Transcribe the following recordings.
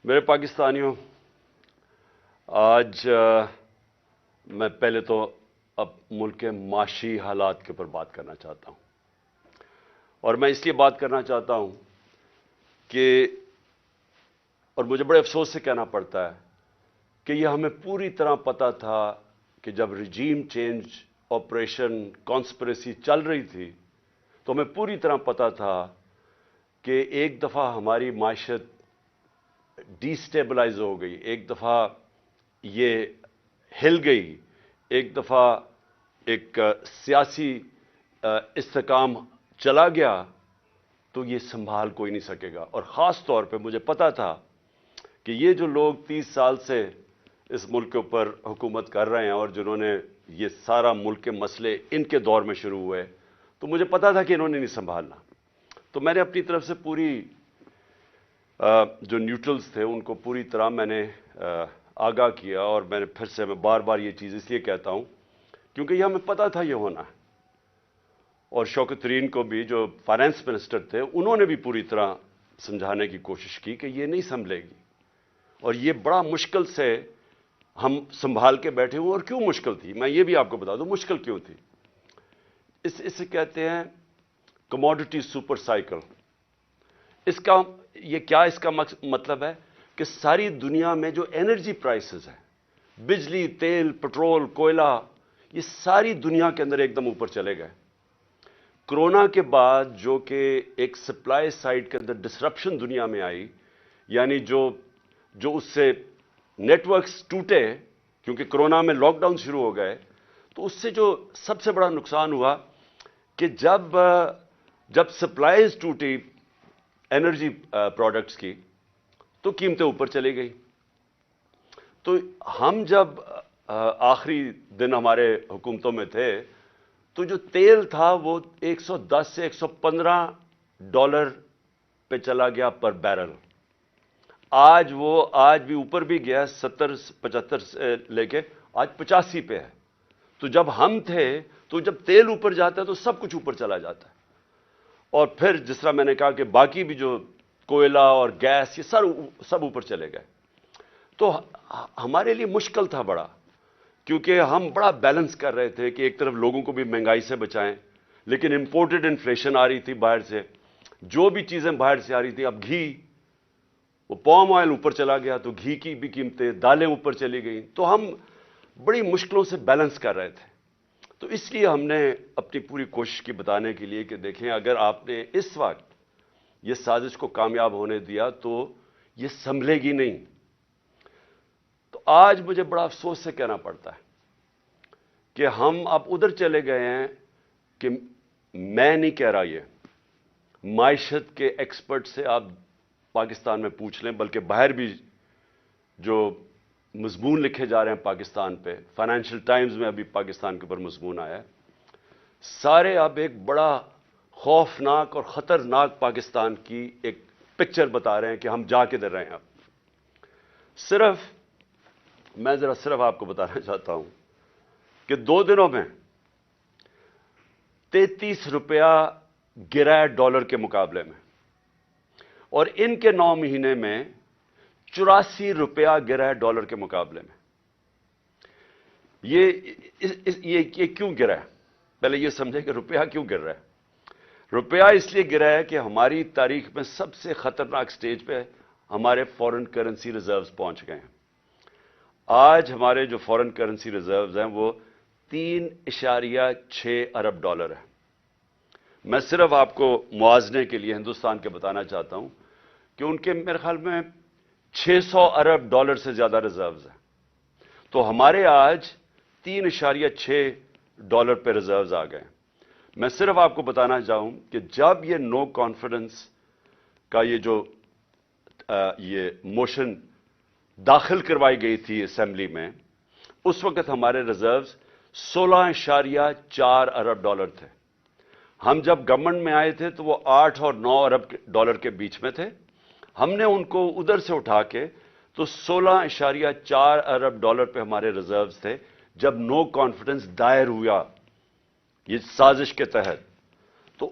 میرے پاکستانیوں، آج میں پہلے تو اب ملک کے معاشی حالات کے اوپر بات کرنا چاہتا ہوں، اور میں اس لیے بات کرنا چاہتا ہوں کہ اور مجھے بڑے افسوس سے کہنا پڑتا ہے کہ یہ ہمیں پوری طرح پتا تھا کہ جب رجیم چینج آپریشن کانسپریسی چل رہی تھی تو ہمیں پوری طرح پتا تھا کہ ایک دفعہ ہماری معیشت ڈی سٹیبلائز ہو گئی، ایک دفعہ یہ ہل گئی، ایک دفعہ ایک سیاسی استحکام چلا گیا تو یہ سنبھال کوئی نہیں سکے گا۔ اور خاص طور پہ مجھے پتا تھا کہ یہ جو لوگ 30 سال سے اس ملک کے اوپر حکومت کر رہے ہیں اور جنہوں نے یہ سارا ملک کے مسئلے ان کے دور میں شروع ہوئے، تو مجھے پتا تھا کہ انہوں نے نہیں سنبھالنا۔ تو میں نے اپنی طرف سے پوری جو نیوٹرلز تھے ان کو پوری طرح میں نے آگاہ کیا، اور میں نے پھر سے میں بار بار یہ چیز اس لیے کہتا ہوں کیونکہ یہ ہمیں پتا تھا یہ ہونا ہے۔ اور شوکت ترین کو بھی، جو فائنانس منسٹر تھے، انہوں نے بھی پوری طرح سمجھانے کی کوشش کی کہ یہ نہیں سنبھلے گی، اور یہ بڑا مشکل سے ہم سنبھال کے بیٹھے ہوئے۔ اور کیوں مشکل تھی میں یہ بھی آپ کو بتا دوں، مشکل کیوں تھی۔ اسے کہتے ہیں کموڈٹی سپر سائیکل۔ اس کا مطلب ہے کہ ساری دنیا میں جو انرجی پرائسز ہیں، بجلی، تیل، پٹرول، کوئلہ، یہ ساری دنیا کے اندر ایک دم اوپر چلے گئے۔ کرونا کے بعد جو کہ ایک سپلائی سائڈ کے اندر ڈسرپشن دنیا میں آئی، یعنی جو اس سے نیٹ ورکس ٹوٹے کیونکہ کرونا میں لاک ڈاؤن شروع ہو گئے، تو اس سے جو سب سے بڑا نقصان ہوا کہ جب سپلائیز ٹوٹی انرجی پروڈکٹس کی تو قیمتیں اوپر چلی گئی۔ تو ہم جب آخری دن ہمارے حکومتوں میں تھے تو جو تیل تھا وہ 110 سے $115 پہ چلا گیا پر بیرل۔ آج بھی اوپر بھی گیا، 70-75 سے لے کے آج 85 پہ ہے۔ تو جب ہم تھے تو جب تیل اوپر جاتا ہے تو سب کچھ اوپر چلا جاتا ہے، اور پھر جس طرح میں نے کہا کہ باقی بھی جو کوئلہ اور گیس، یہ سب اوپر چلے گئے۔ تو ہمارے لیے مشکل تھا بڑا، کیونکہ ہم بڑا بیلنس کر رہے تھے کہ ایک طرف لوگوں کو بھی مہنگائی سے بچائیں، لیکن امپورٹڈ انفلیشن آ رہی تھی باہر سے، جو بھی چیزیں باہر سے آ رہی تھی۔ اب گھی، وہ پام آئل اوپر چلا گیا تو گھی کی بھی قیمتیں، دالیں اوپر چلی گئیں، تو ہم بڑی مشکلوں سے بیلنس کر رہے تھے۔ تو اس لیے ہم نے اپنی پوری کوشش کی بتانے کے لیے کہ دیکھیں، اگر آپ نے اس وقت یہ سازش کو کامیاب ہونے دیا تو یہ سنبھلے گی نہیں۔ تو آج مجھے بڑا افسوس سے کہنا پڑتا ہے کہ ہم اب ادھر چلے گئے ہیں کہ میں نہیں کہہ رہا، یہ معیشت کے ایکسپرٹ سے آپ پاکستان میں پوچھ لیں، بلکہ باہر بھی جو مضمون لکھے جا رہے ہیں پاکستان پہ، فائنینشیل ٹائمز میں ابھی پاکستان کے اوپر مضمون آیا ہے، سارے اب ایک بڑا خوفناک اور خطرناک پاکستان کی ایک پکچر بتا رہے ہیں کہ ہم جا کدھر رہے ہیں۔ اب میں صرف آپ کو بتانا چاہتا ہوں کہ 2 دنوں میں 33 روپیہ گرا ہے ڈالر کے مقابلے میں، اور ان کے 9 مہینے میں 84 روپیہ گرا ہے ڈالر کے مقابلے میں۔ یہ کیوں گرا ہے؟ پہلے یہ سمجھیں کہ روپیہ کیوں گر رہا ہے۔ روپیہ اس لیے گرا ہے کہ ہماری تاریخ میں سب سے خطرناک سٹیج پہ ہمارے فورن کرنسی ریزروز پہنچ گئے ہیں۔ آج ہمارے جو فورن کرنسی ریزروز ہیں وہ $3.6 ارب ہے۔ میں صرف آپ کو موازنے کے لیے ہندوستان کے بتانا چاہتا ہوں کہ ان کے میرے خیال میں $600 ارب سے زیادہ ریزروز ہیں، تو ہمارے آج $3.6 پہ ریزروز آ گئے۔ میں صرف آپ کو بتانا چاہوں کہ جب یہ نو کانفیڈنس کا یہ موشن داخل کروائی گئی تھی اسمبلی میں، اس وقت ہمارے ریزروز $16.4 ارب تھے۔ ہم جب گورنمنٹ میں آئے تھے تو وہ 8 اور 9 ارب کے بیچ میں تھے۔ ہم نے ان کو ادھر سے اٹھا کے تو $16.4 ارب پہ ہمارے ریزروز تھے جب نو کانفیڈنس دائر ہوا یہ سازش کے تحت۔ تو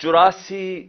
84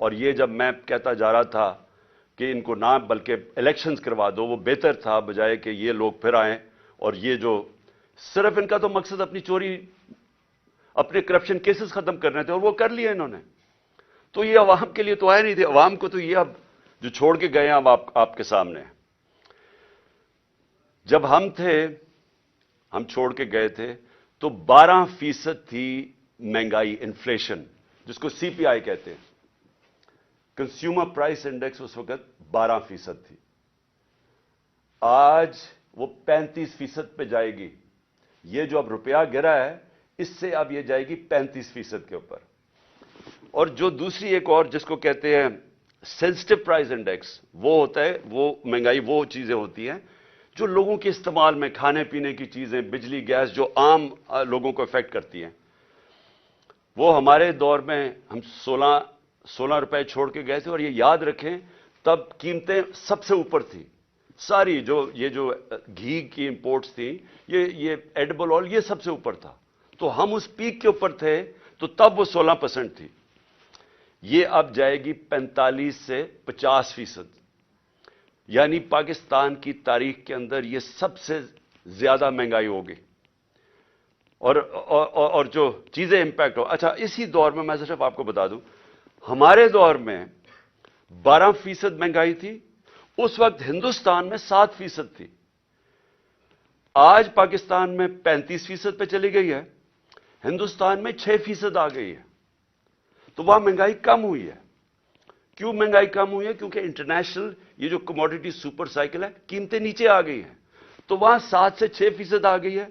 اور یہ جب میں کہتا جا رہا تھا کہ ان کو نہ بلکہ الیکشنز کروا دو، وہ بہتر تھا بجائے کہ یہ لوگ پھر آئیں اور یہ جو صرف ان کا تو مقصد اپنی چوری، اپنے کرپشن کیسز ختم کرنے تھے اور وہ کر لیے انہوں نے. تو یہ عوام کے لیے تو آئے نہیں تھے. عوام کو تو یہ اب جو چھوڑ کے گئے ہیں اب آپ کے سامنے. جب ہم چھوڑ کے گئے تھے تو 12% تھی مہنگائی، انفلیشن، جس کو سی پی آئی کہتے ہیں. کنزیومر پرائس انڈیکس اس وقت 12% تھی. آج وہ 35% پہ جائے گی. یہ جو اب روپیہ گرا ہے اس سے اب یہ جائے گی 35% کے اوپر. اور جو دوسری ایک اور جس کو کہتے ہیں سینسٹیو پرائس انڈیکس، وہ ہوتا ہے، وہ مہنگائی وہ چیزیں ہوتی ہیں جو لوگوں کے استعمال میں، کھانے پینے کی چیزیں، بجلی، گیس، جو عام لوگوں کو افیکٹ کرتی ہیں. وہ ہمارے دور میں ہم 16 روپے چھوڑ کے گئے تھے. اور یہ یاد رکھیں تب قیمتیں سب سے اوپر تھی ساری. یہ جو گھی کی امپورٹس تھیں، یہ ایڈیبل آئل، یہ سب سے اوپر تھا. تو ہم اس پیک کے اوپر تھے تو تب وہ 16% تھی. یہ اب جائے گی 45 سے 50%. یعنی پاکستان کی تاریخ کے اندر یہ سب سے زیادہ مہنگائی ہوگی. اور جو چیزیں امپیکٹ ہو. اچھا، اسی دور میں صرف آپ کو بتا دوں، ہمارے دور میں 12% مہنگائی تھی. اس وقت ہندوستان میں 7% تھی. آج پاکستان میں 35% پہ چلی گئی ہے، ہندوستان میں 6% آ گئی ہے. تو وہاں مہنگائی کم ہوئی ہے. کیوں مہنگائی کم ہوئی ہے؟ کیونکہ انٹرنیشنل یہ جو کموڈیٹی سپر سائیکل ہے، قیمتیں نیچے آ گئی ہیں. تو وہاں 7 سے 6% آ گئی ہے،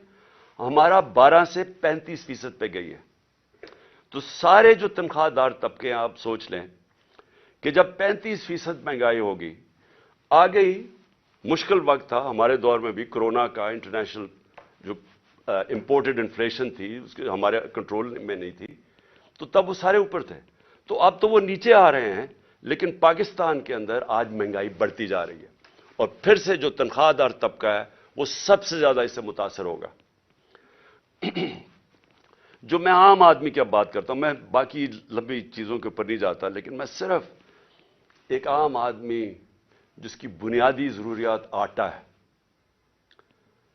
ہمارا 12 سے 35% پہ گئی ہے. تو سارے جو تنخواہ دار طبقے ہیں، آپ سوچ لیں کہ جب 35% مہنگائی ہوگی، آ گئی. مشکل وقت تھا ہمارے دور میں بھی، کرونا کا، انٹرنیشنل جو امپورٹڈ انفلیشن تھی اس کے ہمارے کنٹرول میں نہیں تھی. تو تب وہ سارے اوپر تھے. تو اب تو وہ نیچے آ رہے ہیں، لیکن پاکستان کے اندر آج مہنگائی بڑھتی جا رہی ہے. اور پھر سے جو تنخواہ دار طبقہ ہے وہ سب سے زیادہ اس سے متاثر ہوگا. جو میں عام آدمی کی اب بات کرتا ہوں، میں باقی لمبی چیزوں کے اوپر نہیں جاتا، لیکن میں صرف ایک عام آدمی جس کی بنیادی ضروریات آٹا ہے.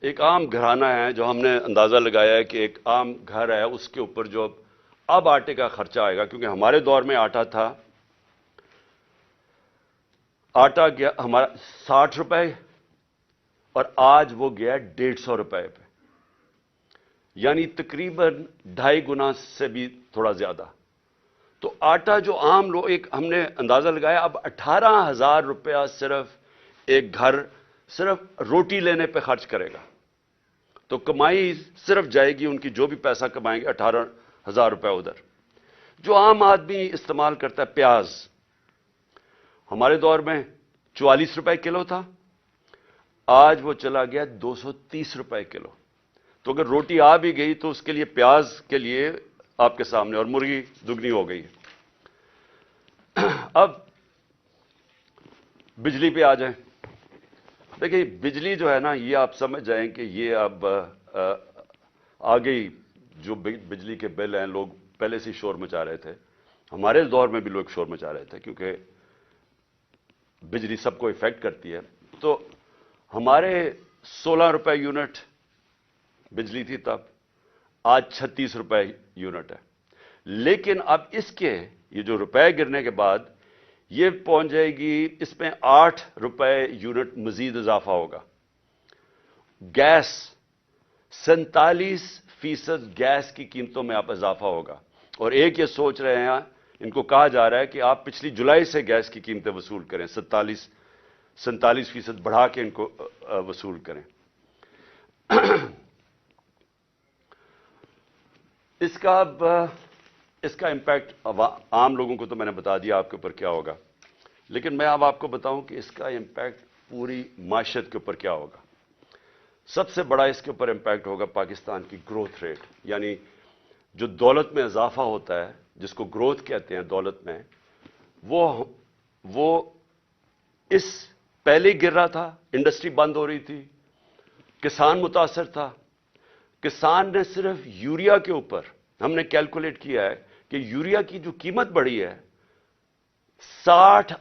ایک عام گھرانہ ہے جو ہم نے اندازہ لگایا ہے کہ ایک عام گھر ہے، اس کے اوپر جو اب آٹے کا خرچہ آئے گا، کیونکہ ہمارے دور میں آٹا تھا، آٹا گیا ہمارا 60 روپے اور آج وہ گیا 150 روپے پہ. یعنی تقریباً 2.5 گنا سے بھی تھوڑا زیادہ. تو آٹا جو عام لوگ، ایک ہم نے اندازہ لگایا اب 18,000 روپیہ صرف ایک گھر صرف روٹی لینے پہ خرچ کرے گا. تو کمائی صرف جائے گی ان کی، جو بھی پیسہ کمائیں گے 18,000 روپے ادھر. جو عام آدمی استعمال کرتا ہے، پیاز ہمارے دور میں 44 روپے کلو تھا، آج وہ چلا گیا 230 روپے کلو. تو اگر روٹی آ بھی گئی تو اس کے لیے، پیاز کے لیے آپ کے سامنے، اور مرغی دگنی ہو گئی. اب بجلی پہ آ جائیں. دیکھیں بجلی جو ہے نا، یہ آپ سمجھ جائیں کہ یہ اب آ گئی. جو بجلی کے بل ہیں، لوگ پہلے سے شور مچا رہے تھے. ہمارے دور میں بھی لوگ شور مچا رہے تھے کیونکہ بجلی سب کو افیکٹ کرتی ہے. تو ہمارے 16 روپے یونٹ بجلی تھی تب، آج 36 روپے یونٹ ہے. لیکن اب اس کے یہ جو روپے گرنے کے بعد یہ پہنچ جائے گی، اس میں 8 روپے یونٹ مزید اضافہ ہوگا. گیس 47% گیس کی قیمتوں میں اب اضافہ ہوگا. اور ایک یہ سوچ رہے ہیں، ان کو کہا جا رہا ہے کہ آپ پچھلی جولائی سے گیس کی قیمتیں وصول کریں، 47% بڑھا کے ان کو وصول کریں. اس کا امپیکٹ عام لوگوں کو تو میں نے بتا دیا آپ کے اوپر کیا ہوگا، لیکن میں اب آپ کو بتاؤں کہ اس کا امپیکٹ پوری معیشت کے اوپر کیا ہوگا. سب سے بڑا اس کے اوپر امپیکٹ ہوگا پاکستان کی گروتھ ریٹ. یعنی جو دولت میں اضافہ ہوتا ہے، جس کو گروتھ کہتے ہیں دولت میں، وہ اس پہلے گر رہا تھا. انڈسٹری بند ہو رہی تھی، کسان متاثر تھا. کسان نے صرف یوریا کے اوپر، ہم نے کیلکولیٹ کیا ہے کہ یوریا کی جو قیمت بڑھی ہے 60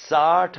60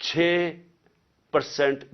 6%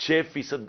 6%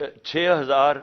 6000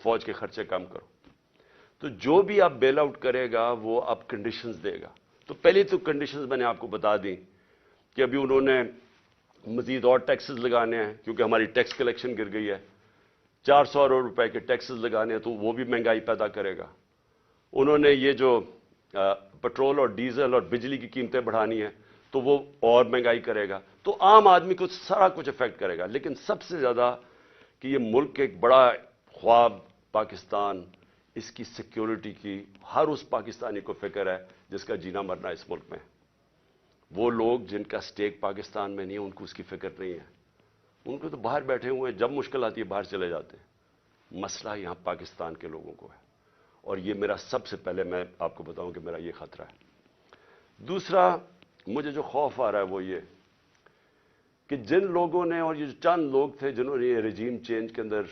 فوج کے خرچے کم کرو. تو جو بھی آپ بیل آؤٹ کرے گا وہ آپ کنڈیشنز دے گا. تو پہلی تو کنڈیشنز میں نے آپ کو بتا دی کہ ابھی انہوں نے مزید اور ٹیکسز لگانے ہیں کیونکہ ہماری ٹیکس کلیکشن گر گئی ہے. 400 ارب روپے کے ٹیکسز لگانے ہیں تو وہ بھی مہنگائی پیدا کرے گا. انہوں نے یہ جو پٹرول اور ڈیزل اور بجلی کی قیمتیں بڑھانی ہیں تو وہ اور مہنگائی کرے گا. تو عام آدمی کو سارا کچھ افیکٹ کرے گا. لیکن سب سے زیادہ کہ یہ ملک ایک بڑا خواب پاکستان، اس کی سیکیورٹی کی ہر اس پاکستانی کو فکر ہے جس کا جینا مرنا اس ملک میں. وہ لوگ جن کا سٹیک پاکستان میں نہیں ہے ان کو اس کی فکر نہیں ہے. ان کو تو باہر بیٹھے ہوئے ہیں، جب مشکل آتی ہے باہر چلے جاتے ہیں. مسئلہ یہاں پاکستان کے لوگوں کو ہے اور یہ میرا سب سے پہلے میں آپ کو بتاؤں کہ میرا یہ خطرہ ہے. دوسرا مجھے جو خوف آ رہا ہے وہ یہ کہ جن لوگوں نے، اور یہ جو چند لوگ تھے جنہوں نے یہ رجیم چینج کے اندر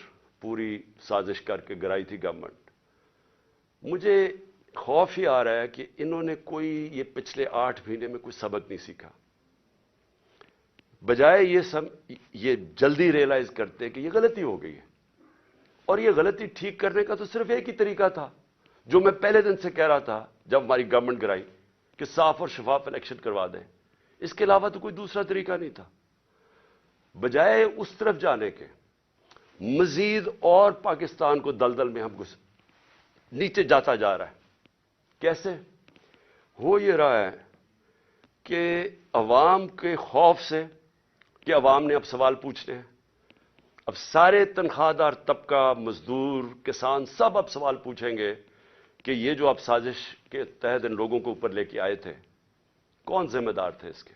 پوری سازش کر کے گرائی تھی گورنمنٹ، مجھے خوف ہی آ رہا ہے کہ انہوں نے کوئی یہ پچھلے 8 مہینے میں کوئی سبق نہیں سیکھا. بجائے یہ جلدی ریئلائز کرتے کہ یہ غلطی ہو گئی ہے اور یہ غلطی ٹھیک کرنے کا تو صرف ایک ہی طریقہ تھا جو میں پہلے دن سے کہہ رہا تھا جب ہماری گورنمنٹ گرائی کہ صاف اور شفاف الیکشن کروا دیں. اس کے علاوہ تو کوئی دوسرا طریقہ نہیں تھا. بجائے اس طرف جانے کے مزید اور پاکستان کو دلدل میں ہم نیچے جاتا جا رہا ہے. کیسے ہو یہ رہا ہے کہ عوام کے خوف سے کہ عوام نے اب سوال پوچھنے ہیں. اب سارے تنخواہ دار طبقہ، مزدور، کسان سب اب سوال پوچھیں گے کہ یہ جو آپ سازش کے تحت ان لوگوں کو اوپر لے کے آئے تھے کون ذمہ دار تھے اس کے؟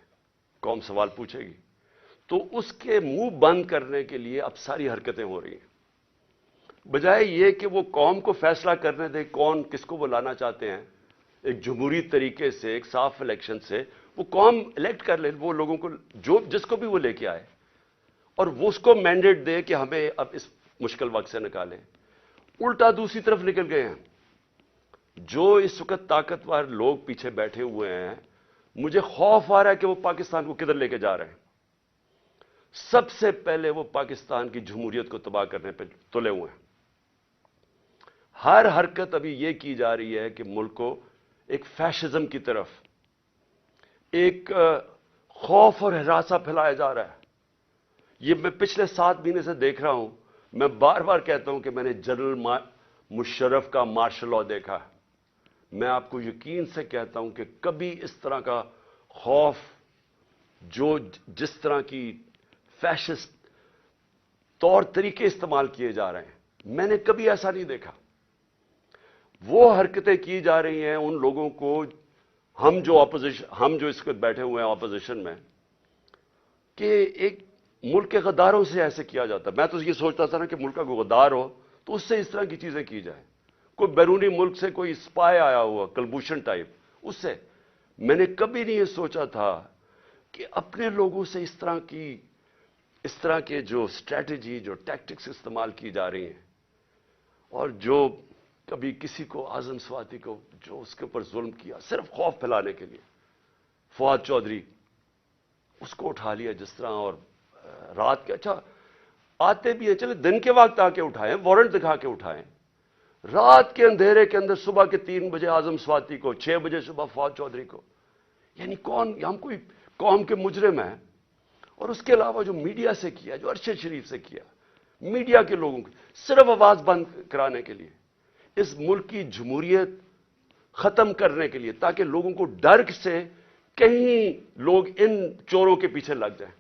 قوم سوال پوچھے گی. تو اس کے منہ بند کرنے کے لیے اب ساری حرکتیں ہو رہی ہیں. بجائے یہ کہ وہ قوم کو فیصلہ کرنے دے کون کس کو وہ لانا چاہتے ہیں، ایک جمہوری طریقے سے، ایک صاف الیکشن سے وہ قوم الیکٹ کر لے وہ لوگوں کو جس کو بھی وہ لے کے آئے اور وہ اس کو مینڈیٹ دے کہ ہمیں اب اس مشکل وقت سے نکالیں. الٹا دوسری طرف نکل گئے ہیں. جو اس وقت طاقتور لوگ پیچھے بیٹھے ہوئے ہیں، مجھے خوف آ رہا ہے کہ وہ پاکستان کو کدھر لے کے جا رہے ہیں. سب سے پہلے وہ پاکستان کی جمہوریت کو تباہ کرنے پہ تلے ہوئے ہیں. ہر حرکت ابھی یہ کی جا رہی ہے کہ ملک کو ایک فیشزم کی طرف، ایک خوف اور ہراساں پھیلایا جا رہا ہے. یہ میں پچھلے 7 مہینے سے دیکھ رہا ہوں. میں بار بار کہتا ہوں کہ میں نے جنرل مشرف کا مارشل لاء دیکھا ہے. میں آپ کو یقین سے کہتا ہوں کہ کبھی اس طرح کا خوف، جس طرح کی فیشسٹ طور طریقے استعمال کیے جا رہے ہیں، میں نے کبھی ایسا نہیں دیکھا. وہ حرکتیں کی جا رہی ہیں ان لوگوں کو، ہم جو اس وقت بیٹھے ہوئے ہیں اپوزیشن میں، کہ ایک ملک کے غداروں سے ایسے کیا جاتا ہے. میں تو یہ سوچتا تھا نا کہ ملک کا کوئی غدار ہو تو اس سے اس طرح کی چیزیں کی جائیں. کوئی بیرونی ملک سے کوئی اسپائے آیا ہوا کلبھوشن ٹائپ، اس سے میں نے کبھی نہیں یہ سوچا تھا کہ اپنے لوگوں سے اس طرح کے جو اسٹریٹجی، جو ٹیکٹکس استعمال کی جا رہی ہیں، اور جو کبھی کسی کو اعظم سواتی کو جو اس کے اوپر ظلم کیا صرف خوف پھیلانے کے لیے. فواد چودھری اس کو اٹھا لیا جس طرح، اور رات کے اچھا آتے بھی ہیں، چلے دن کے وقت آ کے اٹھائیں، وارنٹ دکھا کے اٹھائیں. رات کے اندھیرے کے اندر صبح کے 3 بجے اعظم سواتی کو، 6 بجے صبح فواد چودھری کو. یعنی ہم کوئی قوم کے مجرم ہیں؟ اور اس کے علاوہ جو میڈیا سے کیا، جو ارشد شریف سے کیا، میڈیا کے لوگوں کی صرف آواز بند کرانے کے لیے، اس ملک کی جمہوریت ختم کرنے کے لیے، تاکہ لوگوں کو ڈر سے کہیں لوگ ان چوروں کے پیچھے لگ جائیں.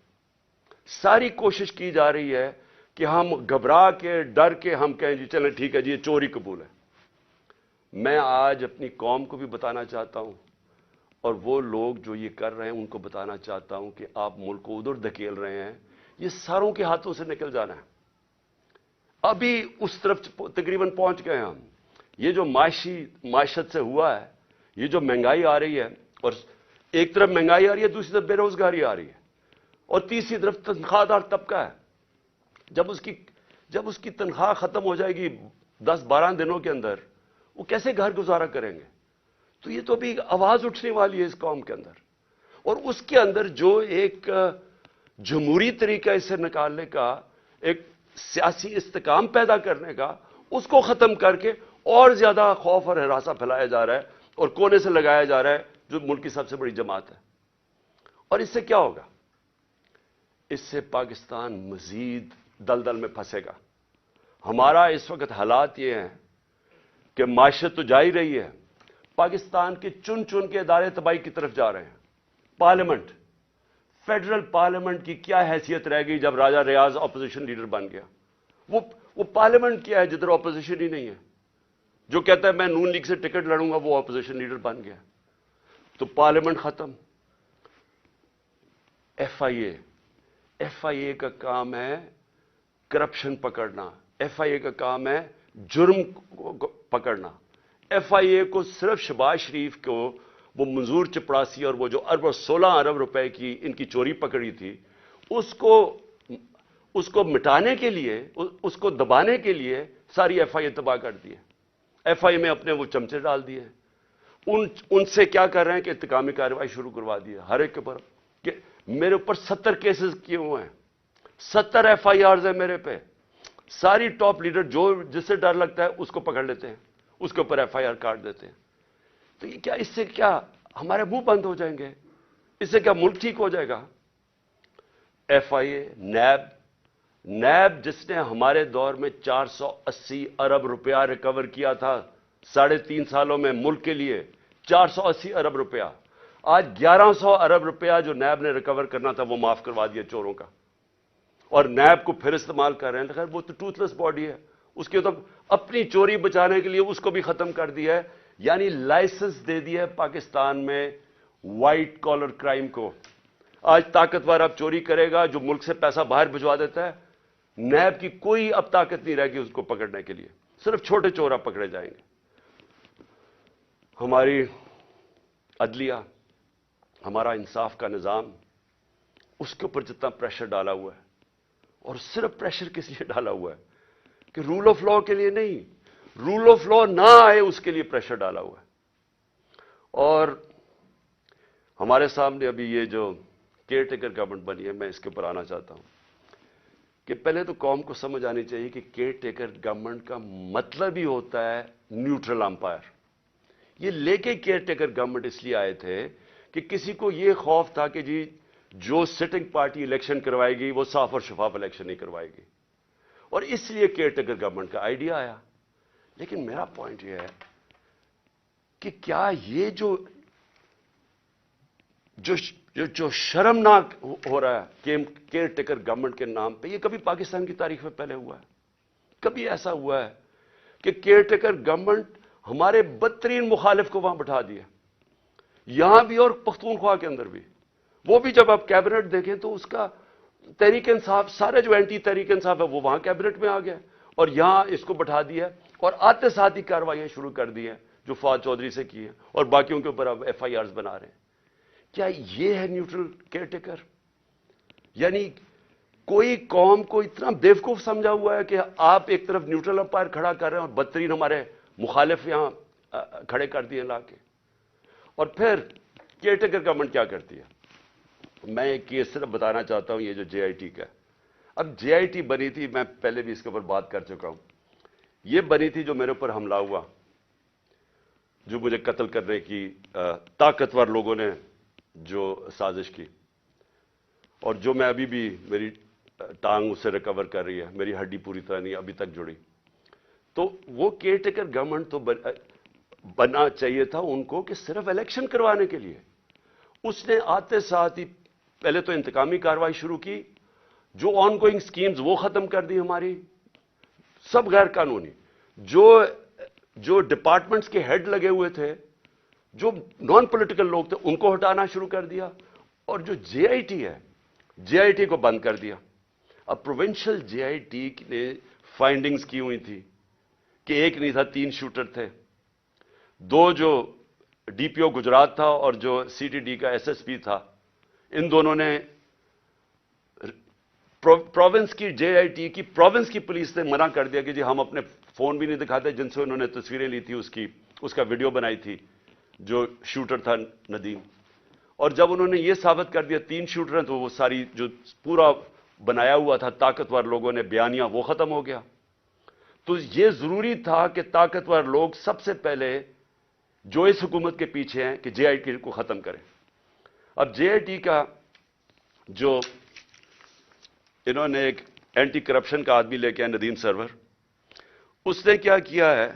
ساری کوشش کی جا رہی ہے کہ ہم گھبرا کے، ڈر کے ہم کہیں جی چلیں ٹھیک ہے جی یہ چوری قبول ہے. میں آج اپنی قوم کو بھی بتانا چاہتا ہوں اور وہ لوگ جو یہ کر رہے ہیں ان کو بتانا چاہتا ہوں کہ آپ ملک کو ادھر دھکیل رہے ہیں، یہ ساروں کے ہاتھوں سے نکل جانا ہے. ابھی اس طرف تقریباً پہنچ گئے ہم. یہ جو معیشت سے ہوا ہے، یہ جو مہنگائی آ رہی ہے، اور ایک طرف مہنگائی آ رہی ہے، دوسری طرف بے روزگاری آ رہی ہے، اور تیسری طرف تنخواہ دار طبقہ ہے. جب اس کی تنخواہ ختم ہو جائے گی 10-12 دنوں کے اندر، وہ کیسے گھر گزارا کریں گے؟ تو یہ تو بھی آواز اٹھنے والی ہے اس قوم کے اندر. اور اس کے اندر جو ایک جمہوری طریقہ اسے نکالنے کا، ایک سیاسی استحکام پیدا کرنے کا، اس کو ختم کر کے اور زیادہ خوف اور ہراساں پھیلایا جا رہا ہے اور کونے سے لگایا جا رہا ہے جو ملک کی سب سے بڑی جماعت ہے. اور اس سے کیا ہوگا؟ اس سے پاکستان مزید دلدل میں پھنسے گا. ہمارا اس وقت حالات یہ ہیں کہ معیشت تو جا ہی رہی ہے، پاکستان کے چن چن کے ادارے تباہی کی طرف جا رہے ہیں. پارلیمنٹ، فیڈرل پارلیمنٹ کی کیا حیثیت رہ گئی جب راجہ ریاض اپوزیشن لیڈر بن گیا؟ وہ پارلیمنٹ کیا ہے جدھر اپوزیشن ہی نہیں ہے؟ جو کہتا ہے میں نون لیگ سے ٹکٹ لڑوں گا وہ اپوزیشن لیڈر بن گیا. تو پارلیمنٹ ختم. ایف آئی اے کا کام ہے کرپشن پکڑنا، ایف آئی اے کا کام ہے جرم پکڑنا. ایف آئی اے کو صرف شہباز شریف کو وہ منظور چپڑاسی اور وہ جو 16 ارب روپے کی ان کی چوری پکڑی تھی، اس کو مٹانے کے لیے، اس کو دبانے کے لیے ساری ایف آئی اے تباہ کر دی ہے. ایف آئی اے میں اپنے وہ چمچے ڈال دیے ہیں. ان سے کیا کر رہے ہیں کہ انتقامی کارروائی شروع کروا دی ہے ہر ایک کے اوپر. کہ میرے اوپر 70 کیسز کیے ہوئے ہیں، 70 ایف آئی آرز ہیں میرے پہ. ساری ٹاپ لیڈر جس سے ڈر لگتا ہے اس کو پکڑ لیتے ہیں، اس کے اوپر ایف آئی آر کاٹ دیتے ہیں. تو یہ کیا، اس سے کیا ہمارے منہ بند ہو جائیں گے؟ اس سے کیا ملک ٹھیک ہو جائے گا؟ ایف آئی اے، نیب جس نے ہمارے دور میں 480 ارب روپیہ ریکور کیا تھا 3.5 سالوں میں ملک کے لیے، 480 ارب روپیہ، آج 1100 ارب روپیہ جو نیب نے ریکور کرنا تھا وہ معاف کروا دیا چوروں کا. اور نیب کو پھر استعمال کر رہے ہیں. خیر وہ تو ٹوتھ لیس باڈی ہے، اس کے تو اپنی چوری بچانے کے لیے اس کو بھی ختم کر دیا ہے. یعنی لائسنس دے دیا ہے پاکستان میں وائٹ کالر کرائم کو. آج طاقتور اب چوری کرے گا جو ملک سے پیسہ باہر بھجوا دیتا ہے، نیب کی کوئی اب طاقت نہیں رہے گی اس کو پکڑنے کے لیے، صرف چھوٹے چور اب پکڑے جائیں گے. ہماری عدلیہ، ہمارا انصاف کا نظام، اس کے اوپر جتنا پریشر ڈالا ہوا ہے، اور صرف پریشر کس لیے ڈالا ہوا ہے کہ رول آف لا کے لیے نہیں، رول آف لا نہ آئے اس کے لیے پریشر ڈالا ہوا ہے. اور ہمارے سامنے ابھی یہ جو کیئر ٹیکر گورنمنٹ بنی ہے، میں اس کے اوپر آنا چاہتا ہوں کہ پہلے تو قوم کو سمجھ آنی چاہیے کہ کیئر ٹیکر گورنمنٹ کا مطلب ہی ہوتا ہے نیوٹرل امپائر. یہ لے کے کیئر ٹیکر گورنمنٹ اس لیے آئے تھے کہ کسی کو یہ خوف تھا کہ جی جو سٹنگ پارٹی الیکشن کروائے گی وہ صاف اور شفاف الیکشن نہیں کروائے گی، اور اس لیے کیئر ٹیکر گورنمنٹ کا آئیڈیا آیا. لیکن میرا پوائنٹ یہ ہے کہ کیا یہ جو شرمناک ہو رہا ہے کیئر ٹیکر گورنمنٹ کے نام پہ، یہ کبھی پاکستان کی تاریخ میں پہلے ہوا ہے؟ کبھی ایسا ہوا ہے کہ کیئر ٹیکر گورنمنٹ ہمارے بدترین مخالف کو وہاں بٹھا دیا، یہاں بھی اور پختونخوا کے اندر بھی؟ وہ بھی جب آپ کیبنٹ دیکھیں تو اس کا تحریک انصاف، سارے جو اینٹی تحریک انصاف ہے وہ وہاں کیبنٹ میں آ گیا، اور یہاں اس کو بٹھا دیا اور آتے ساتھ ہی کارروائیاں شروع کر دی ہیں جو فواد چودھری سے کی ہیں، اور باقیوں کے اوپر اب ایف آئی آرز بنا رہے ہیں. کیا یہ ہے نیوٹرل کیئر ٹیکر؟ یعنی کوئی قوم کو اتنا بیوقوف سمجھا ہوا ہے کہ آپ ایک طرف نیوٹرل امپائر کھڑا کر رہے ہیں اور بدترین ہمارے مخالف یہاں کھڑے کر دیے لا کے. اور پھر کیئر ٹیکر گورنمنٹ کیا کرتی ہے؟ میں ایک کیس صرف بتانا چاہتا ہوں، یہ جو جے آئی ٹی کا. اب جے آئی ٹی بنی تھی، میں پہلے بھی اس کے اوپر بات کر چکا ہوں. یہ بنی تھی جو میرے اوپر حملہ ہوا، جو مجھے قتل کرنے کی طاقتور لوگوں نے جو سازش کی، اور جو میں ابھی بھی میری ٹانگ اس سے ریکور کر رہی ہے، میری ہڈی پوری طرح نہیں ابھی تک جڑی. تو وہ کیئر ٹیکر گورنمنٹ تو بننا چاہیے تھا ان کو کہ صرف الیکشن کروانے کے لیے. اس نے آتے ساتھ ہی پہلے تو انتقامی کارروائی شروع کی، جو آن گوئنگ سکیمز وہ ختم کر دی ہماری، سب غیر قانونی. جو ڈپارٹمنٹس کے ہیڈ لگے ہوئے تھے، جو نان پولیٹیکل لوگ تھے، ان کو ہٹانا شروع کر دیا. اور جو جے آئی ٹی ہے، جے آئی ٹی کو بند کر دیا. اب پروونشل جے آئی ٹی نے فائنڈنگز کی ہوئی تھی کہ ایک نہیں تھا، 3 شوٹر تھے. 2 جو ڈی پی او گجرات تھا اور جو سی ٹی ڈی کا ایس ایس پی تھا، ان دونوں نے پروونس کی جے آئی ٹی کی پروونس کی پولیس نے منع کر دیا کہ جی ہم اپنے فون بھی نہیں دکھاتے جن سے انہوں نے تصویریں لی تھی، اس کا ویڈیو بنائی تھی جو شوٹر تھا ندیم. اور جب انہوں نے یہ ثابت کر دیا 3 شوٹر ہیں، تو وہ ساری جو پورا بنایا ہوا تھا طاقتور لوگوں نے بیانیہ وہ ختم ہو گیا. تو یہ ضروری تھا کہ طاقتور لوگ سب سے پہلے جو اس حکومت کے پیچھے ہیں کہ جے آئی ٹی کو ختم کریں. اب جے آئی ٹی کا جو انہوں نے ایک اینٹی کرپشن کا آدمی لے کے آئے ندیم سرور, اس نے کیا کیا ہے,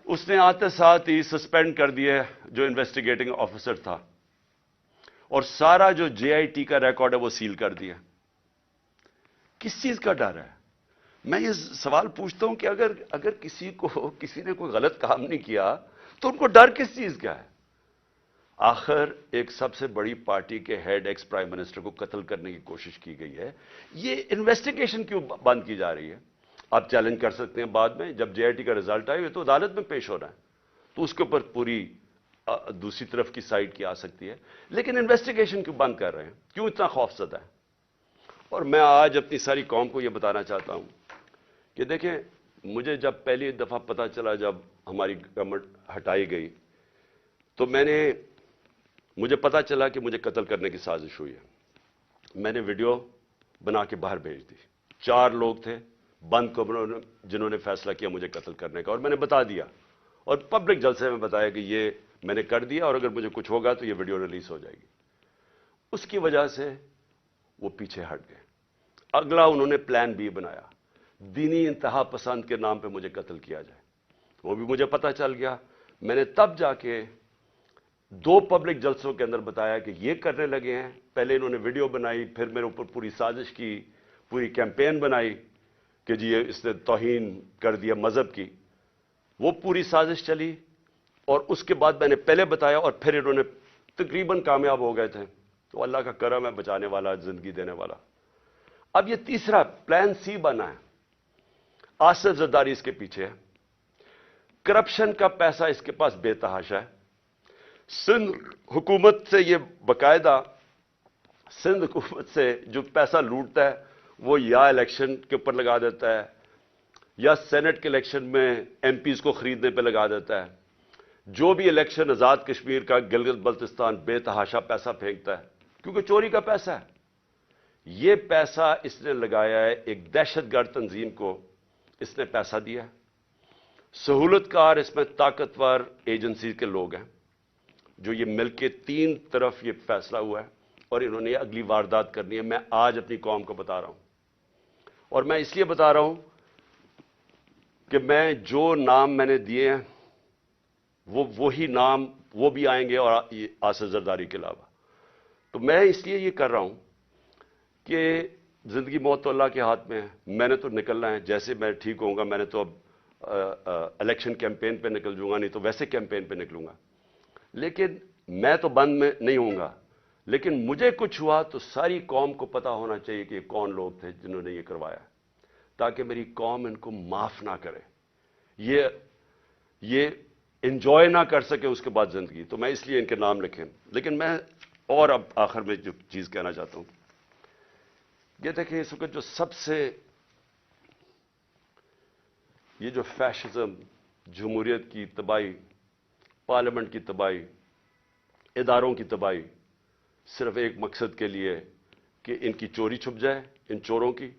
اس نے آتے ساتھ ہی سسپینڈ کر دیا جو انویسٹیگیٹنگ آفیسر تھا, اور سارا جو جے آئی ٹی کا ریکارڈ ہے وہ سیل کر دیا. کس چیز کا ڈر ہے؟ میں یہ سوال پوچھتا ہوں کہ اگر کسی نے کوئی غلط کام نہیں کیا تو ان کو ڈر کس چیز کا ہے؟ آخر ایک سب سے بڑی پارٹی کے ہیڈ ایکس پرائم منسٹر کو قتل کرنے کی کوشش کی گئی ہے, یہ انویسٹیگیشن کیوں بند کی جا رہی ہے؟ آپ چیلنج کر سکتے ہیں بعد میں, جب جے آئی ٹی کا رزلٹ آئے تو عدالت میں پیش ہو رہا ہے, تو اس کے اوپر پوری دوسری طرف کی سائڈ کی آ سکتی ہے, لیکن انویسٹیگیشن کیوں بند کر رہے ہیں؟ کیوں اتنا خوف زدہ ہے؟ اور میں آج اپنی ساری قوم کو یہ بتانا چاہتا ہوں کہ دیکھیں, مجھے جب پہلی دفعہ پتا چلا جب ہماری گورنمنٹ ہٹائی گئی, تو مجھے پتا چلا کہ مجھے قتل کرنے کی سازش ہوئی ہے. میں نے ویڈیو بنا کے باہر بھیج دی. 4 لوگ تھے بند کمروں میں جنہوں نے فیصلہ کیا مجھے قتل کرنے کا, اور میں نے بتا دیا, اور پبلک جلسے میں بتایا کہ یہ میں نے کر دیا, اور اگر مجھے کچھ ہوگا تو یہ ویڈیو ریلیز ہو جائے گی. اس کی وجہ سے وہ پیچھے ہٹ گئے. اگلا انہوں نے پلان بی بنایا, دینی انتہا پسند کے نام پہ مجھے قتل کیا جائے. وہ بھی مجھے پتا چل گیا. میں نے تب جا کے 2 پبلک جلسوں کے اندر بتایا کہ یہ کرنے لگے ہیں. پہلے انہوں نے ویڈیو بنائی, پھر میرے اوپر پوری سازش کی, پوری کیمپین بنائی کہ جی اس نے توہین کر دیا مذہب کی. وہ پوری سازش چلی, اور اس کے بعد میں نے پہلے بتایا, اور پھر انہوں نے تقریباً کامیاب ہو گئے تھے. تو اللہ کا کرم ہے, بچانے والا, زندگی دینے والا. اب یہ تیسرا پلان سی بنا ہے. آصف زرداری اس کے پیچھے ہے. کرپشن کا پیسہ اس کے پاس بے تحاشا ہے. سندھ حکومت سے یہ باقاعدہ, سندھ حکومت سے جو پیسہ لوٹتا ہے وہ یا الیکشن کے اوپر لگا دیتا ہے, یا سینٹ کے الیکشن میں ایم پیز کو خریدنے پہ لگا دیتا ہے. جو بھی الیکشن آزاد کشمیر کا, گلگت بلتستان, بے تحاشا پیسہ پھینکتا ہے, کیونکہ چوری کا پیسہ ہے. یہ پیسہ اس نے لگایا ہے ایک دہشت گرد تنظیم کو, اس نے پیسہ دیا. سہولت کار اس میں طاقتور ایجنسی کے لوگ ہیں جو یہ مل کے 3 طرف یہ فیصلہ ہوا ہے, اور انہوں نے اگلی واردات کرنی ہے. میں آج اپنی قوم کو بتا رہا ہوں, اور میں اس لیے بتا رہا ہوں کہ میں جو نام میں نے دیے ہیں وہی نام وہ بھی آئیں گے, اور آصف زرداری کے علاوہ. تو میں اس لیے یہ کر رہا ہوں کہ زندگی موت تو اللہ کے ہاتھ میں ہے. میں نے تو نکلنا ہے, جیسے میں ٹھیک ہوں گا. میں نے تو اب الیکشن کیمپین پہ نکل جوں گا, نہیں تو ویسے کیمپین پہ نکلوں گا. لیکن میں تو بند میں نہیں ہوں گا, لیکن مجھے کچھ ہوا تو ساری قوم کو پتا ہونا چاہیے کہ یہ کون لوگ تھے جنہوں نے یہ کروایا, تاکہ میری قوم ان کو معاف نہ کرے, یہ انجوائے نہ کر سکے اس کے بعد زندگی. تو میں اس لیے ان کے نام لکھیں. لیکن میں اور اب آخر میں جو چیز کہنا چاہتا ہوں, یہ دیکھیں اس وقت جو سب سے یہ جو فیشزم, جمہوریت کی تباہی, پارلیمنٹ کی تباہی, اداروں کی تباہی, صرف ایک مقصد کے لیے کہ ان کی چوری چھپ جائے, ان چوروں کی,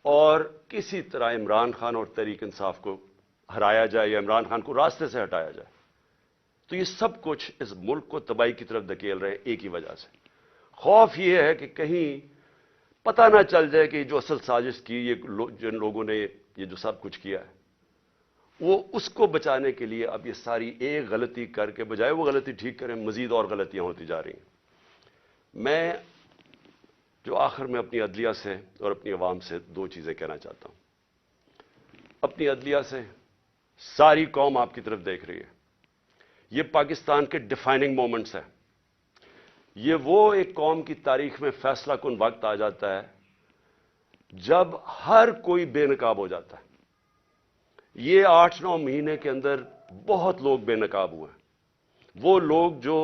اور کسی طرح عمران خان اور تحریک انصاف کو ہرایا جائے یا عمران خان کو راستے سے ہٹایا جائے. تو یہ سب کچھ اس ملک کو تباہی کی طرف دھکیل رہے ہیں ایک ہی وجہ سے. خوف یہ ہے کہ کہیں پتہ نہ چل جائے کہ جو اصل سازش کی, یہ جن لوگوں نے یہ جو سب کچھ کیا ہے, وہ اس کو بچانے کے لیے اب یہ ساری ایک غلطی کر کے بجائے وہ غلطی ٹھیک کریں, مزید اور غلطیاں ہوتی جا رہی ہیں. میں جو آخر میں اپنی عدلیہ سے اور اپنی عوام سے 2 چیزیں کہنا چاہتا ہوں. اپنی عدلیہ سے, ساری قوم آپ کی طرف دیکھ رہی ہے. یہ پاکستان کے ڈیفائننگ مومنٹس ہیں. یہ وہ ایک قوم کی تاریخ میں فیصلہ کن وقت آ جاتا ہے جب ہر کوئی بے نقاب ہو جاتا ہے. یہ 8-9 مہینے کے اندر بہت لوگ بے نقاب ہوئے ہیں. وہ لوگ جو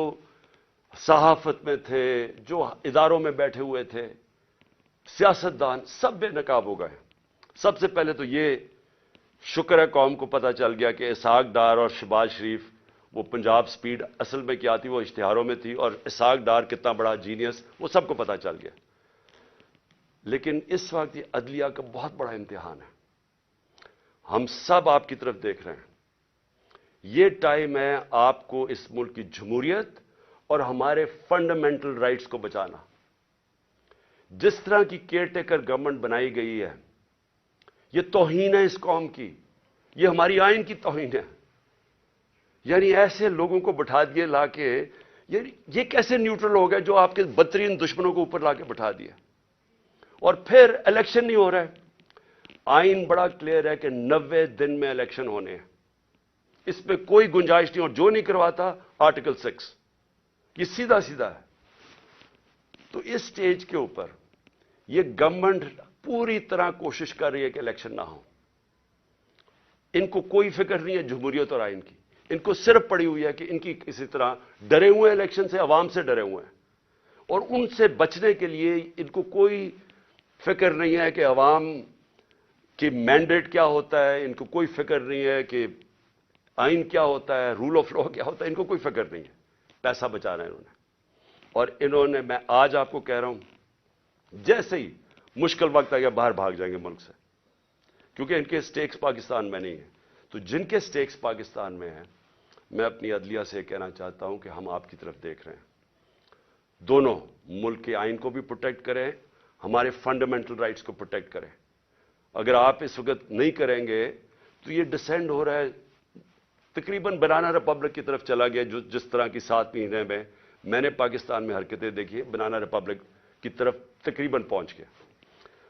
صحافت میں تھے, جو اداروں میں بیٹھے ہوئے تھے, سیاستدان, سب بے نقاب ہو گئے. سب سے پہلے تو یہ شکر ہے قوم کو پتہ چل گیا کہ اسحاق ڈار اور شہباز شریف, وہ پنجاب سپیڈ اصل میں کیا تھی وہ اشتہاروں میں تھی, اور اسحاق ڈار کتنا بڑا جینیس وہ سب کو پتہ چل گیا. لیکن اس وقت یہ عدلیہ کا بہت بڑا امتحان ہے. ہم سب آپ کی طرف دیکھ رہے ہیں. یہ ٹائم ہے آپ کو اس ملک کی جمہوریت اور ہمارے فنڈامنٹل رائٹس کو بچانا. جس طرح کی کیئر ٹیکر گورنمنٹ بنائی گئی ہے یہ توہین ہے اس قوم کی, یہ ہماری آئین کی توہین ہے. یعنی ایسے لوگوں کو بٹھا دیے لا کے, یہ کیسے نیوٹرل ہو گئے جو آپ کے بدترین دشمنوں کو اوپر لا کے بٹھا دیا, اور پھر الیکشن نہیں ہو رہا ہے. آئین بڑا کلیئر ہے کہ 90 دن میں الیکشن ہونے ہیں, اس پہ کوئی گنجائش نہیں, اور جو نہیں کرواتا آرٹیکل 6, یہ سیدھا سیدھا ہے. تو اس سٹیج کے اوپر یہ گورنمنٹ پوری طرح کوشش کر رہی ہے کہ الیکشن نہ ہو. ان کو کوئی فکر نہیں ہے جمہوریت اور آئین کی, ان کو صرف پڑی ہوئی ہے کہ ان کی کسی طرح ڈرے ہوئے الیکشن سے, عوام سے ڈرے ہوئے ہیں, اور ان سے بچنے کے لیے ان کو کوئی فکر نہیں ہے کہ عوام کی مینڈیٹ کیا ہوتا ہے, ان کو کوئی فکر نہیں ہے کہ آئین کیا ہوتا ہے, رول آف لا کیا ہوتا ہے, ان کو کوئی فکر نہیں ہے. پیسہ بچانا ہے انہوں نے, اور انہوں نے, میں آج آپ کو کہہ رہا ہوں, جیسے ہی مشکل وقت آ گیا باہر بھاگ جائیں گے ملک سے, کیونکہ ان کے سٹیکس پاکستان میں نہیں ہیں. تو جن کے سٹیکس پاکستان میں ہیں, میں اپنی عدلیہ سے کہنا چاہتا ہوں کہ ہم آپ کی طرف دیکھ رہے ہیں. دونوں ملک کے آئین کو بھی پروٹیکٹ کریں, ہمارے فنڈامنٹل رائٹس کو پروٹیکٹ کریں. اگر آپ اس وقت نہیں کریں گے تو یہ ڈسینڈ ہو رہا ہے, تقریباً بنانا ریپبلک کی طرف چلا گیا, جو جس طرح کی 7 مہینے میں نے پاکستان میں حرکتیں دیکھی, بنانا ریپبلک کی طرف تقریباً پہنچ گیا.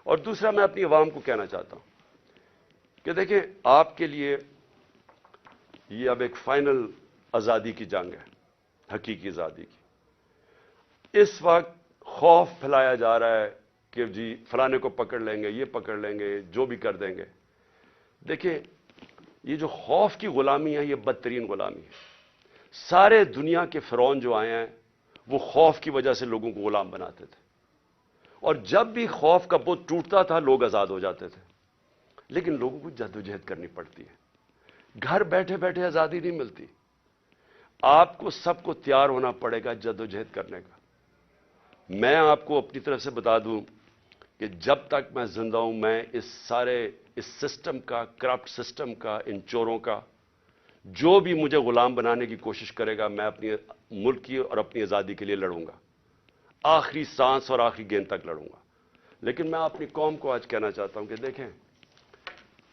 اور دوسرا میں اپنی عوام کو کہنا چاہتا ہوں کہ دیکھیں, آپ کے لیے یہ اب ایک فائنل آزادی کی جنگ ہے, حقیقی آزادی کی. اس وقت خوف پھیلایا جا رہا ہے کہ جی فلانے کو پکڑ لیں گے, یہ پکڑ لیں گے, جو بھی کر دیں گے. دیکھیں, یہ جو خوف کی غلامی ہے یہ بدترین غلامی ہے. سارے دنیا کے فرعون جو آئے ہیں وہ خوف کی وجہ سے لوگوں کو غلام بناتے تھے, اور جب بھی خوف کا بت ٹوٹتا تھا لوگ آزاد ہو جاتے تھے. لیکن لوگوں کو جدوجہد کرنی پڑتی ہے, گھر بیٹھے بیٹھے آزادی نہیں ملتی. آپ کو سب کو تیار ہونا پڑے گا جدوجہد کرنے کا. میں آپ کو اپنی طرف سے بتا دوں کہ جب تک میں زندہ ہوں, میں اس سسٹم کا, کرپٹ سسٹم کا, ان چوروں کا, جو بھی مجھے غلام بنانے کی کوشش کرے گا, میں اپنی ملک کی اور اپنی آزادی کے لیے لڑوں گا, آخری سانس اور آخری گیند تک لڑوں گا. لیکن میں اپنی قوم کو آج کہنا چاہتا ہوں کہ دیکھیں,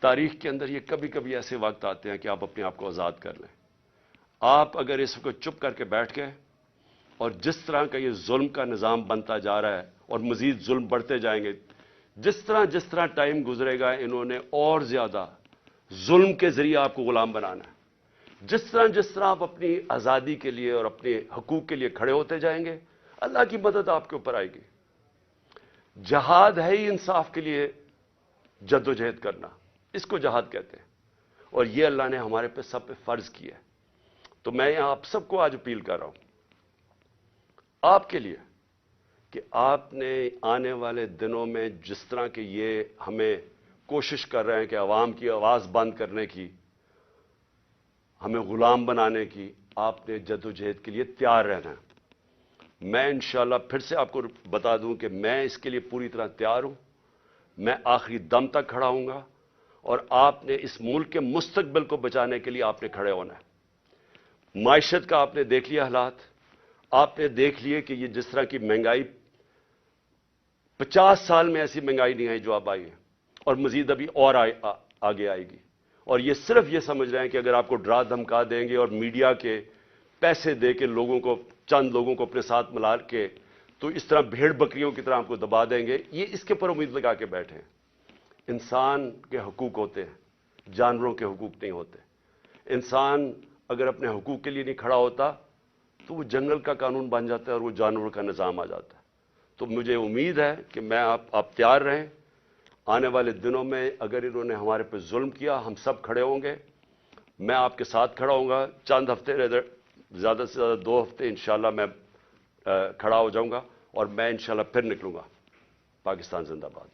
تاریخ کے اندر یہ کبھی کبھی ایسے وقت آتے ہیں کہ آپ اپنے آپ کو آزاد کر لیں. آپ اگر اس کو چپ کر کے بیٹھ گئے, اور جس طرح کا یہ ظلم کا نظام بنتا جا رہا ہے اور مزید ظلم بڑھتے جائیں گے, جس طرح ٹائم گزرے گا انہوں نے اور زیادہ ظلم کے ذریعے آپ کو غلام بنانا ہے. جس طرح آپ اپنی آزادی کے لیے اور اپنے حقوق کے لیے کھڑے ہوتے جائیں گے, اللہ کی مدد آپ کے اوپر آئے گی. جہاد ہے ہی انصاف کے لیے جدوجہد کرنا, اس کو جہاد کہتے ہیں, اور یہ اللہ نے ہمارے پہ سب پہ فرض کیا ہے. تو میں یہاں آپ سب کو آج اپیل کر رہا ہوں آپ کے لیے کہ آپ نے آنے والے دنوں میں جس طرح کہ یہ ہمیں کوشش کر رہے ہیں کہ عوام کی آواز بند کرنے کی, ہمیں غلام بنانے کی, آپ نے جدوجہد کے لیے تیار رہنا ہے. میں انشاءاللہ پھر سے آپ کو بتا دوں کہ میں اس کے لیے پوری طرح تیار ہوں. میں آخری دم تک کھڑا ہوں گا, اور آپ نے اس ملک کے مستقبل کو بچانے کے لیے آپ نے کھڑے ہونا ہے. معیشت کا آپ نے دیکھ لیا حالات, آپ نے دیکھ لیے کہ یہ جس طرح کی مہنگائی 50 سال میں ایسی مہنگائی نہیں آئی جو اب آئی ہے, اور مزید ابھی اور آگے آئے گی. اور یہ صرف یہ سمجھ رہے ہیں کہ اگر آپ کو ڈرا دھمکا دیں گے اور میڈیا کے پیسے دے کے چند لوگوں کو اپنے ساتھ ملا کے تو اس طرح بھیڑ بکریوں کی طرح آپ کو دبا دیں گے, یہ اس کے پر امید لگا کے بیٹھے ہیں. انسان کے حقوق ہوتے ہیں, جانوروں کے حقوق نہیں ہوتے. انسان اگر اپنے حقوق کے لیے نہیں کھڑا ہوتا تو وہ جنگل کا قانون بن جاتا ہے اور وہ جانور کا نظام آ جاتا ہے. تو مجھے امید ہے کہ میں آپ تیار رہیں. آنے والے دنوں میں اگر انہوں نے ہمارے پہ ظلم کیا, ہم سب کھڑے ہوں گے. میں آپ کے ساتھ کھڑا ہوں گا. چند ہفتے, زیادہ سے زیادہ 2 ہفتے انشاءاللہ میں کھڑا ہو جاؤں گا, اور میں انشاءاللہ پھر نکلوں گا. پاکستان زندہ باد.